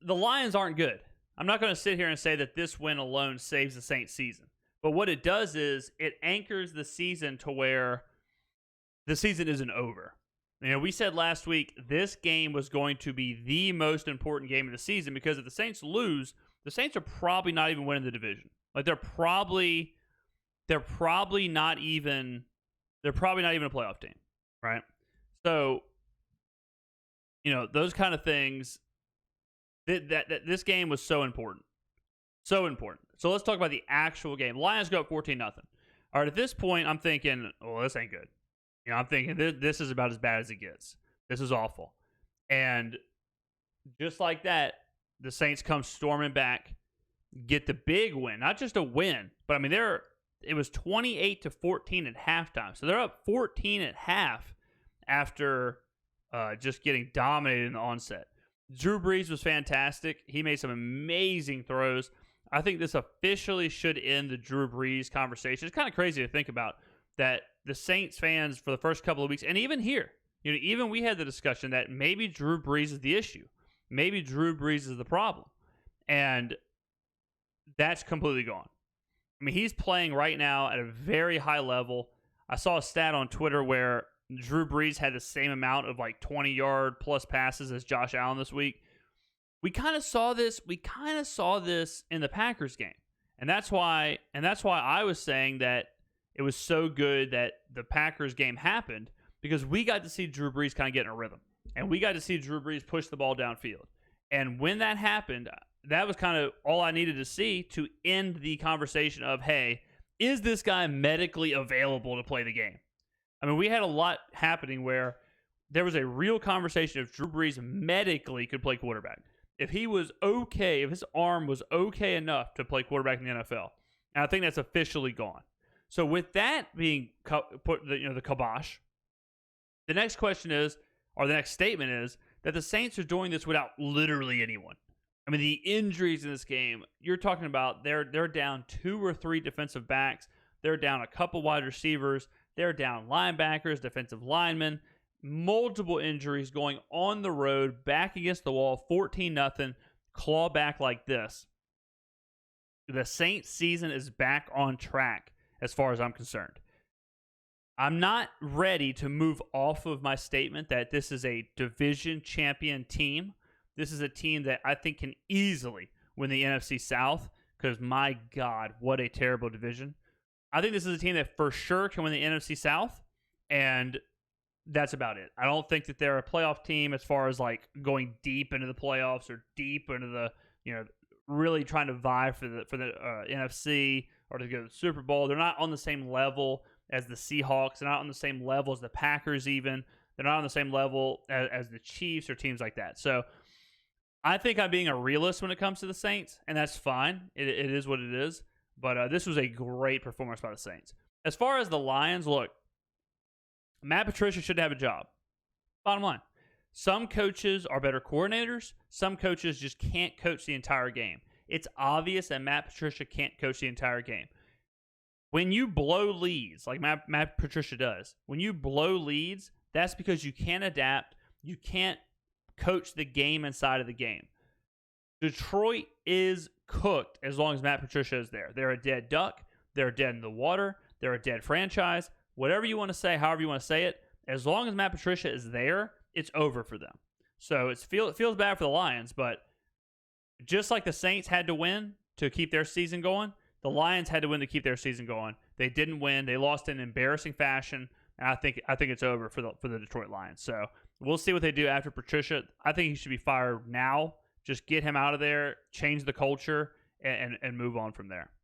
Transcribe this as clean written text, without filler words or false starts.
the Lions aren't good. I'm not going to sit here and say that this win alone saves the Saints season. But what it does is it anchors the season to where the season isn't over. You know, we said last week this game was going to be the most important game of the season because if the Saints lose, the Saints are probably not even winning the division. Like they're probably not even a playoff team, right? So, you know, those kind of things. That this game was so important. So important. So let's talk about the actual game. Lions go up 14-0. All right, at this point, I'm thinking, well, this ain't good. You know, I'm thinking this is about as bad as it gets. This is awful. And just like that, the Saints come storming back, get the big win. Not just a win, but I mean, it was 28-14 at halftime. So they're up 14 at half after just getting dominated in the onset. Drew Brees was fantastic. He made some amazing throws. I think this officially should end the Drew Brees conversation. It's kind of crazy to think about that the Saints fans for the first couple of weeks, and even here, you know, even we had the discussion that maybe Drew Brees is the issue. Maybe Drew Brees is the problem. And that's completely gone. I mean, he's playing right now at a very high level. I saw a stat on Twitter where Drew Brees had the same amount of like 20-yard plus passes as Josh Allen this week. We kind of saw this in the Packers game. And that's why I was saying that it was so good that the Packers game happened because we got to see Drew Brees kind of get in a rhythm. And we got to see Drew Brees push the ball downfield. And when that happened, that was kind of all I needed to see to end the conversation of, hey, is this guy medically available to play the game? I mean, we had a lot happening where there was a real conversation if Drew Brees medically could play quarterback. If he was okay, if his arm was okay enough to play quarterback in the NFL. And I think that's officially gone. So with that being put, the kibosh, the next question is, or the next statement is, that the Saints are doing this without literally anyone. I mean, the injuries in this game, you're talking about they're down 2 or 3 defensive backs. They're down a couple wide receivers. They're down linebackers, defensive linemen, multiple injuries going on the road, back against the wall, 14-0, claw back like this. The Saints season is back on track as far as I'm concerned. I'm not ready to move off of my statement that this is a division champion team. This is a team that I think can easily win the NFC South because, my God, what a terrible division. I think this is a team that for sure can win the NFC South, and that's about it. I don't think that they're a playoff team as far as like going deep into the playoffs or deep into the, you know, really trying to vie for the NFC or to go to the Super Bowl. They're not on the same level as the Seahawks. They're not on the same level as the Packers even. They're not on the same level as the Chiefs or teams like that. So I think I'm being a realist when it comes to the Saints, and that's fine. It is what it is. But this was a great performance by the Saints. As far as the Lions, look, Matt Patricia should have a job. Bottom line. Some coaches are better coordinators. Some coaches just can't coach the entire game. It's obvious that Matt Patricia can't coach the entire game. When you blow leads, like Matt Patricia does, when you blow leads, that's because you can't adapt. You can't coach the game inside of the game. Detroit is cooked as long as Matt Patricia is there. They're a dead duck. They're dead in the water. They're a dead franchise. Whatever you want to say, however you want to say it, as long as Matt Patricia is there, it's over for them. So it feels bad for the Lions, but just like the Saints had to win to keep their season going, the Lions had to win to keep their season going. They didn't win. They lost in embarrassing fashion, and I think it's over for the Detroit Lions. So we'll see what they do after Patricia. I think he should be fired now. Just get him out of there, change the culture, and move on from there.